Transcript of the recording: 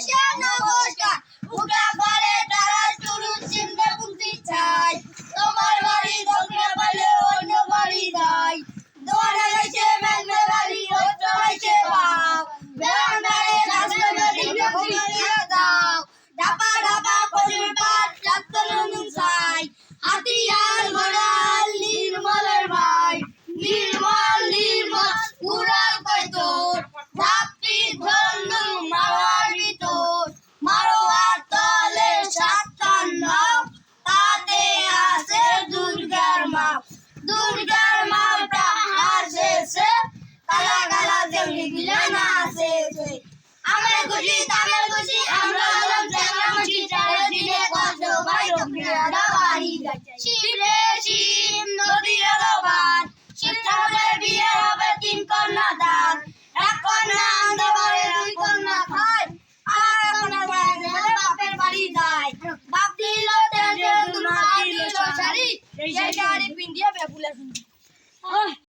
এসে নমস্কার উঠা করে তারা শুরু চিনতে বুঝতে চাই তোমার বাড়ি দোকানে বলে অন্য বাড়ি যাই দোয়ারে গেছে মেঘনা বাড়ি ওটা হইছে বাপ বেড়ারে রাস্তা বেড়ি ঘুরিয়ে দাও ঢাপা ঢাপা পশুর পাট চাত্তর নুন চাই হাতিয়ার ঘোড়াল নির্মলের ভাই নির্মল নির্মল উড়াল কই তোর ধাপটি ধরলু মারার ভিতর মারোয়ার তলে সাতটান নাও তাতে আছে দুর্গার মাওটা আসেছে কালা কালা দেউলি গিলা নাচেছে আমার খুশি তামের খুশি আমরা হলাম চ্যাংড়া মুশি চারিদিকে কষ্ট ভাই রোগীরা বাড়ি যাচ্ছে শিবরে শিব নদীর বাঁধ শিব ঠাকুরের বিয়ে হবে 3 কন্যা দান এক কন্যা আনতে পারে 2 কন্যা খায় আর কন্যা বাপের বাড়ি যায় বাপ দিল তেল মা দিল শাড়ি সেই শাড়ি পিন্ডিয়া বেগুলা